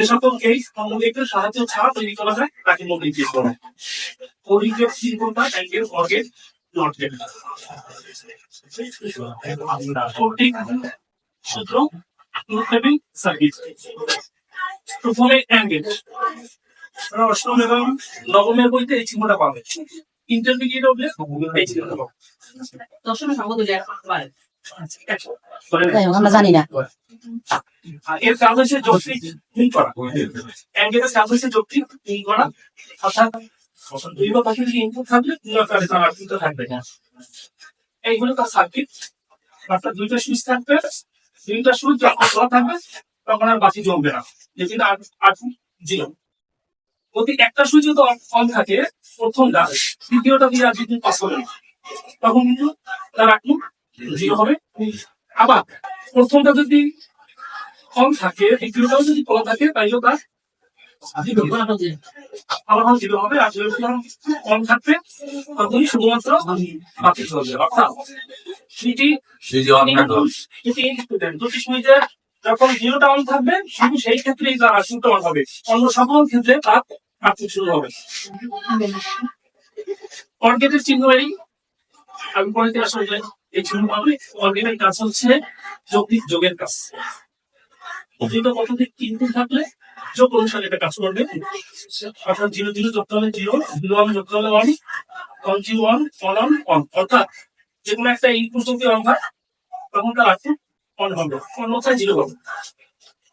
যে সকল কেস মনোলিকের সাহায্য ছাড়া তৈরি করা যায় তাকে মনোলিক কেস বলে। মনোলিকের চিহ্নটা অ্যাঙ্গেল অর্গেন নট গেট সূত্র টেবিল সার্কিট। প্রথমে অ্যাঙ্গেল অষ্টম এবং নবমের বইতে এই চিহ্নটা পাবে। ইন্টারমিডিয়েট হলে এই চিহ্নটা পাবে। দশমের সম্বন্ধে আমরা জানি না। এর কাজ হচ্ছে যৌক্তিক গুণ করা। অ্যাঙ্গেলের কাজ হচ্ছে যৌক্তিক গুণ করা, অর্থাৎ দুই বা পাশে যদি ইনপুট থাকলে দুই আকারে তার আউটপুট থাকবে না। এইগুলো তার সার্কিট। অর্থাৎ দুইটা সুইচ থাকবে, দুইটা সুইচ যখন খোলা থাকবে তখন আর বাতি জ্বলবে না, যেটা আউটপুট জিরো। যদি একটা সুইচ যদি অন থাকে প্রথমটা, দ্বিতীয়টা দিয়ে আর যদি পাস হবে তখন কিন্তু তার আউটপুট জিরো হবে। আবার প্রথমটা যদি অন থাকে, দ্বিতীয়টাও যদি খোলা থাকে তাইলে তার আবার জিরো হবে। আর যদি অন থাকবে তখনই শুধুমাত্র বাতি চলবে। অর্থাৎ দুটি সুইচে যখন জিরোটা অন থাকবে শুধু সেই ক্ষেত্রেই তার আউটপুটটা অন হবে, অন্য সকল ক্ষেত্রে তার আউটপুট শুরু হবে। অর্গেটের চিহ্ন এই আমি পরে আসলে এই চিহ্ন পাবে। অর্গেটের কাজ হচ্ছে যৌক্তিক যোগের কাজ। যেটা পদ্ধতির ইনপুট থাকলে যোগ অনুসারে এটা কাজ করবে। অর্থাৎ জিরো জিরো যোগ করলে জিরো, জিরো ওয়ান যোগ করলে one, one zero one, one one one. অর্থাৎ যেকোনো একটা ইনপুট যদি অন হয় তখন তার আউটপুট অন হবে, অন্যথায় জিরো হবে।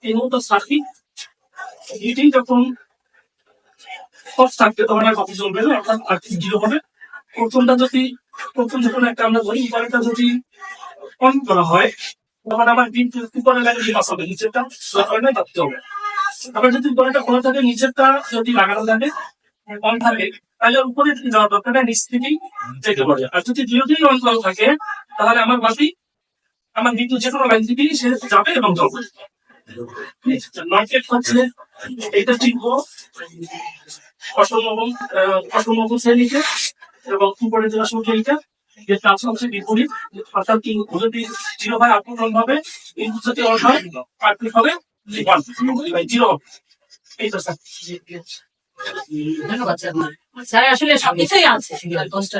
এই মতো সার্কিট এটি যখন অফ থাকবে তখন আর বাতি চলবে না, অর্থাৎ আউটপুট জিরো হবে। প্রথম যখন একটা আমরা ধরি উপরেটা যদি অন করা হয় তখন আমার কিন্তু উপরে লাগে পাস হবে, নিচেরটা না বাতি চলবে। আবার যদি উপরেটা খোলা থাকে নিচেরটা যদি লাগানো থাকে অন থাকে তাহলে উপরে যাওয়ার দরকার নিচ থেকেই যেতে পারে। আর যদি জিরোতেই অন করা থাকে তাহলে আমার বাতি আমার বিদ্যুৎ যে কোনো লাইন থেকেই সে যাবে এবং জ্বলবে। মার্কেট হচ্ছে এইটা চিনবো অষ্টম শ্রেণীতে এবং উপরে যারা শুরু এইটা যে কাজ হচ্ছে বিপরীত। অর্থাৎ যদি জিরো হয় আউটপুট অন হবে, ইনপুট যদি অন হয় আউটপুট হবে জিরো হবে। এই তো স্যার, ধন্যবাদ স্যার। স্যার আসলে সবকিছুই আছে।